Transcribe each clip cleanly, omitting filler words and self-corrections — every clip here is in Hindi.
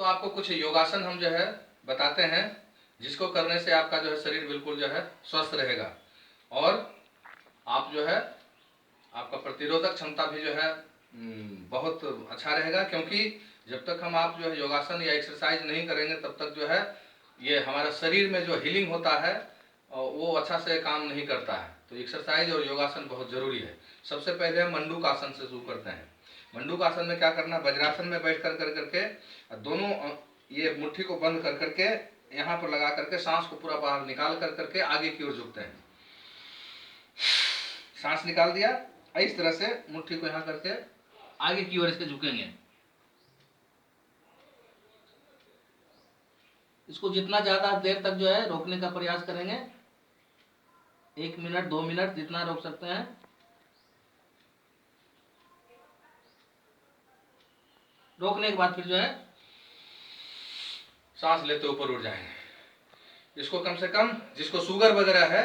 दोस्तों आपको कुछ योगासन हम जो है बताते हैं, जिसको करने से आपका जो है शरीर बिल्कुल जो है स्वस्थ रहेगा और आप जो है आपका प्रतिरोधक क्षमता भी जो है बहुत अच्छा रहेगा। क्योंकि जब तक हम आप जो है योगासन या एक्सरसाइज नहीं करेंगे तब तक जो है ये हमारा शरीर में जो हीलिंग होता है वो अच्छा से काम नहीं करता है। तो एक्सरसाइज और योगासन बहुत ज़रूरी है। सबसे पहले हम मंडूक आसन से शुरू करते हैं। मंडूक आसन में क्या करना, वज्रासन में बैठ कर करके दोनों ये मुट्ठी को बंद कर करके यहाँ पर लगा करके सांस को पूरा बाहर निकाल कर करके आगे की ओर झुकते हैं। सांस निकाल दिया, इस तरह से मुट्ठी को यहाँ करके आगे की ओर इसके झुकेंगे। इसको जितना ज्यादा देर तक जो है रोकने का प्रयास करेंगे, 1 मिनट 2 मिनट जितना रोक सकते हैं। रोकने के बाद फिर जो है सांस लेते ऊपर उठ जाएंगे। इसको कम से कम जिसको शुगर वगैरह है,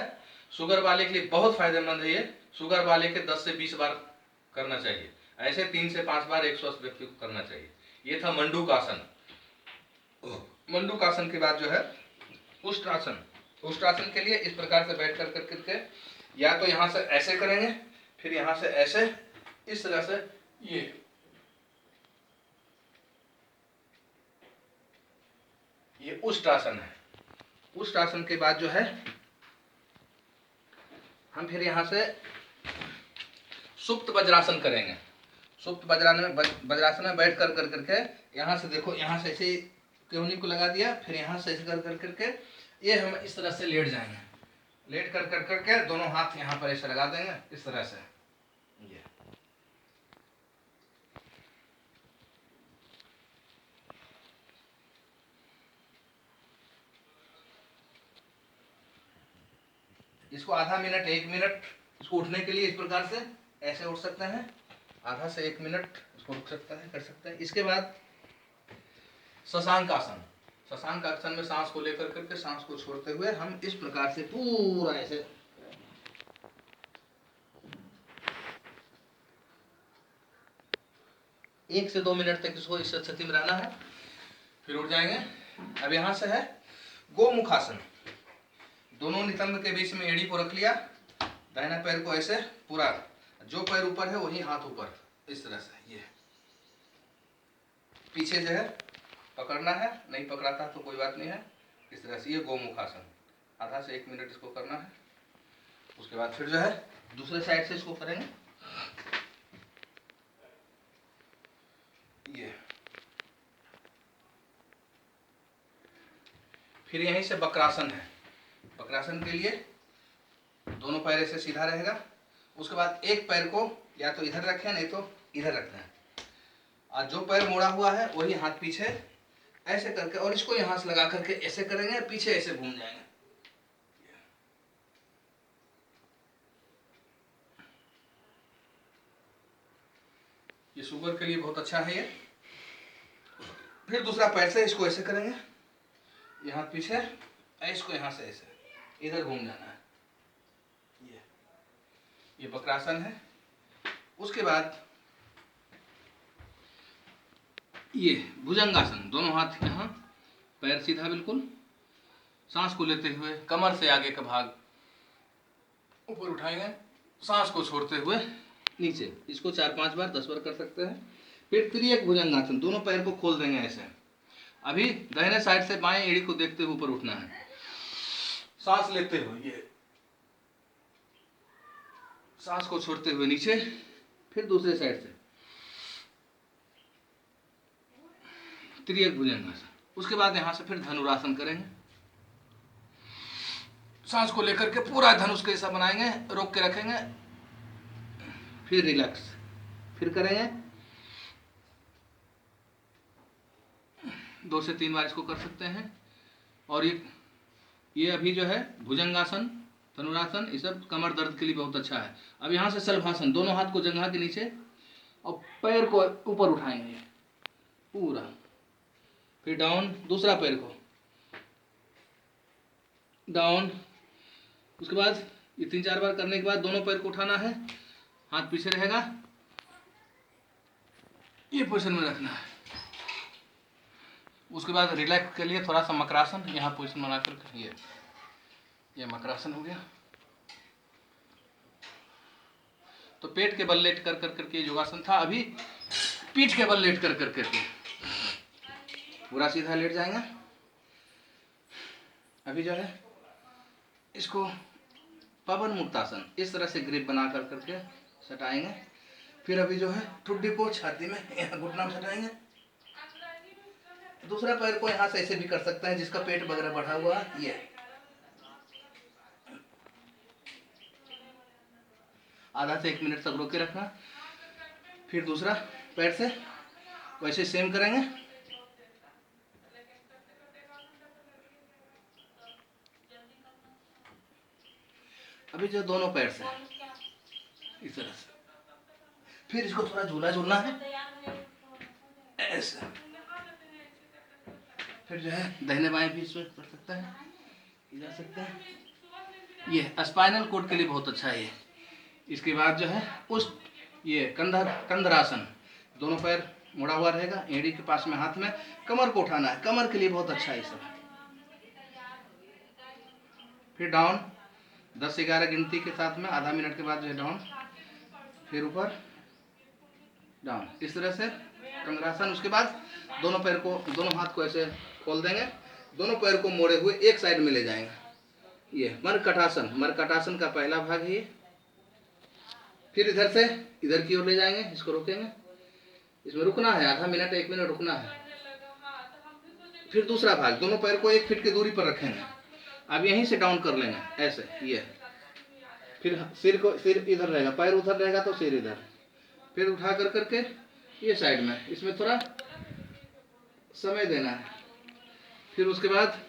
शुगर वाले के लिए बहुत फायदेमंद है ये। शुगर वाले के 10 से 20 बार करना चाहिए, ऐसे 3 से 5 बार एक स्वस्थ व्यक्ति को करना चाहिए। ये था मंडूक आसन। मंडूक आसन के बाद जो है उष्ट्रासन। उष्ट्रासन के लिए इस प्रकार से बैठ कर करके या तो यहाँ से ऐसे करेंगे, फिर यहाँ से ऐसे, इस तरह से ये उष्ट्रासन है। उष्ट्रासन के बाद जो है हम फिर यहाँ से सुप्त वज्रासन करेंगे। सुप्त वज्रासन में बैठ कर करके यहाँ से देखो, यहाँ से ऐसे केहनी को लगा दिया, फिर यहाँ से ऐसे कर करके ये हम इस तरह से लेट जाएंगे। लेट कर करके दोनों हाथ यहाँ पर ऐसे लगा देंगे इस तरह से। ये इसको आधा मिनट 1 मिनट इसको उठने के लिए इस प्रकार से ऐसे उठ सकते हैं, आधा से 1 मिनट इसको रुक सकता है, कर सकते हैं। इसके बाद शशांक आसन। शशांक आसन में सांस को लेकर करके सांस को छोड़ते हुए हम इस प्रकार से पूरा ऐसे 1 से 2 मिनट तक इसको इस स्थिति में रहना है, फिर उठ जाएंगे। अब यहाँ से है गोमुख आसन। दोनों नितंब के बीच में एड़ी को रख लिया, दाहिना पैर को ऐसे पूरा, जो पैर ऊपर है वही हाथ ऊपर, इस तरह से। ये पीछे जो है पकड़ना है, नहीं पकड़ाता तो कोई बात नहीं है, इस तरह से। ये गोमुख आसन आधा से 1 मिनट इसको करना है। उसके बाद फिर जो है दूसरे साइड से इसको करेंगे। ये फिर यहीं से वक्रासन है। वक्रासन के लिए दोनों पैर ऐसे सीधा रहेगा। उसके बाद एक पैर को या तो इधर रखें, नहीं तो इधर रखना है, और जो पैर मोड़ा हुआ है वही हाथ पीछे ऐसे करके, और इसको यहां से लगा करके ऐसे करेंगे, पीछे ऐसे घूम जाएंगे। ये शुगर के लिए बहुत अच्छा है ये। फिर दूसरा पैर से इसको ऐसे करेंगे, ये हाथ पीछे, इसको यहां से ऐसे इधर घूम जाना है। ये वक्रासन है। उसके बाद ये भुजंगासन। दोनों हाथ यहाँ, पैर सीधा बिल्कुल, सांस को लेते हुए कमर से आगे का भाग ऊपर उठाएंगे, सांस को छोड़ते हुए नीचे। इसको 4-5 बार 10 बार कर सकते हैं। फिर त्रिएक भुजंगासन। दोनों पैर को खोल देंगे ऐसे। अभी दाहिने साइड से बाएं एड़ी को देखते हुए ऊपर उठना है, सांस लेते हुए, ये सांस को छोड़ते हुए नीचे। फिर दूसरे साइड से त्रिएक भुजंगासन। उसके बाद यहाँ से फिर धनुरासन करेंगे। सांस को लेकर के पूरा धनुष के जैसा बनाएंगे, रोक के रखेंगे, फिर रिलैक्स, फिर करेंगे। 2 से 3 बार इसको कर सकते हैं। और ये अभी जो है भुजंगासन, धनुरासन, ये सब कमर दर्द के लिए बहुत अच्छा है। अब यहाँ से शलभासन। दोनों हाथ को जंघा के नीचे और पैर को ऊपर उठाएंगे पूरा, फिर डाउन, दूसरा पैर को डाउन। उसके बाद ये 3-4 बार करने के बाद दोनों पैर को उठाना है, हाथ पीछे रहेगा, ये पोजीशन में रखना है। उसके बाद रिलैक्स के लिए थोड़ा सा मकरासन यहाँ पोजिशन बना कर ये मकरासन हो गया। तो पेट के बल लेट कर करके योगासन था। अभी पीठ के बल लेट कर करके पूरा सीधा लेट जाएंगे। अभी जो है इसको पवन मुक्तासन इस तरह से ग्रिप बना कर करके सटाएंगे। फिर अभी जो है ठुड्डी को छाती में यहाँ घुटना में सटाएंगे। दूसरा पैर को यहाँ से ऐसे भी कर सकते हैं जिसका पेट वगैरह बढ़ा हुआ है। ये आधा से 1 मिनट तक रोके रखना। फिर दूसरा पैर से वैसे सेम करेंगे। अभी जो दोनों पैर से इस तरह से, फिर इसको थोड़ा झूला झूलना है ऐसा। फिर जो है दाहिने बाएं भी इसमें कर सकता है, जा सकते हैं। ये स्पाइनल कोड के लिए बहुत अच्छा है ये। इसके बाद जो है उस ये कंधरासन, दोनों पैर मुड़ा हुआ रहेगा, एड़ी के पास में हाथ में कमर को उठाना है, कमर के लिए बहुत अच्छा है सब। फिर डाउन 10 से 11 गिनती के साथ में आधा मिनट के बाद जो है डाउन, फिर ऊपर डाउन, इस तरह से कंधरासन। उसके बाद दोनों पैर को, दोनों हाथ को ऐसे खोल देंगे, दोनों पैर को मोड़े हुए एक साइड में ले जाएंगे। ये मरकटासन, मरकटासन का पहला भाग है ये। फिर इधर से इधर की ओर ले जाएंगे, इसको रोकेंगे, इसमें रुकना है आधा मिनट 1 मिनट रुकना है। फिर दूसरा भाग, दोनों पैर को 1 फीट की दूरी पर रखेंगे। अब यहीं से डाउन कर लेंगे ऐसे ये। फिर सिर इधर रहेगा, पैर उधर रहेगा तो सिर इधर। फिर उठा कर करके ये साइड में, इसमें थोड़ा समय देना है। फिर उसके बाद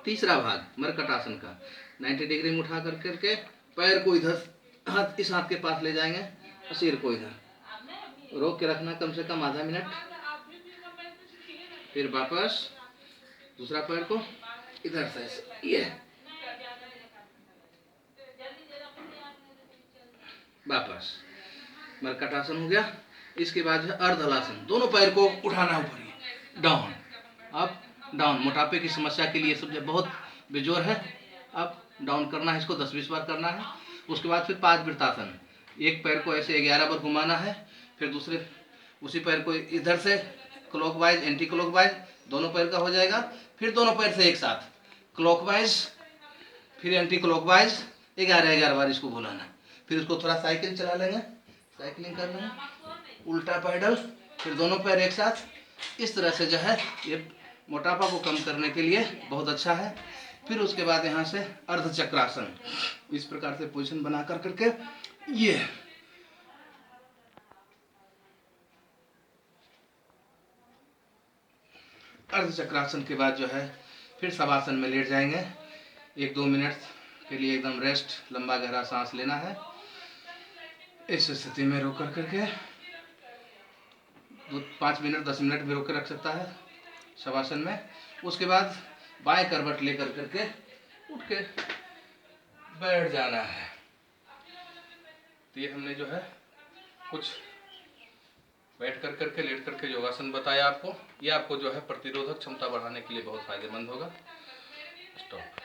तीसरा भाग मरकटासन का 90 डिग्री में उठा कर करके पैर को इधर, हाथ इस हाथ के पास ले जाएंगे और सिर को इधर रोक के रखना कम से कम आधा मिनट। फिर वापस दूसरा पैर को इधर से ये वापस मरकटासन हो गया। इसके बाद है अर्धहलासन, दोनों पैर को उठाना ऊपर, डाउन अप डाउन। मोटापे की समस्या के लिए सब बहुत बेजोर है। अब डाउन करना है, इसको 10-20 बार करना है। उसके बाद फिर 5 वृत्तासन, एक पैर को ऐसे 11 बार घुमाना है। फिर दूसरे उसी पैर को इधर से क्लॉकवाइज एंटी क्लॉकवाइज, दोनों पैर का हो जाएगा। फिर दोनों पैर से एक साथ क्लॉकवाइज फिर एंटी क्लॉकवाइज 11 बार इसको घुमाना। फिर इसको थोड़ा साइकिल चला लेंगे, साइकिलिंग कर लेंगे, उल्टा पैडल, फिर दोनों पैर एक साथ। इस तरह से जो है ये मोटापा को कम करने के लिए बहुत अच्छा है। फिर उसके बाद यहाँ से अर्धचक्रासन, इस प्रकार से पोजीशन बना कर करके ये अर्धचक्रासन के बाद जो है फिर शवासन में लेट जाएंगे। 1-2 मिनट के लिए एकदम रेस्ट, लंबा गहरा सांस लेना है। इस स्थिति में रोक कर करके 5 मिनट 10 मिनट भी रोक के रख सकता है शवासन में। उसके बाद बाएं करवट लेकर करके उठ के बैठ जाना है। तो ये हमने जो है कुछ बैठ कर करके लेट करके योगासन बताया आपको। ये आपको जो है प्रतिरोधक क्षमता बढ़ाने के लिए बहुत फायदेमंद होगा। स्टॉप।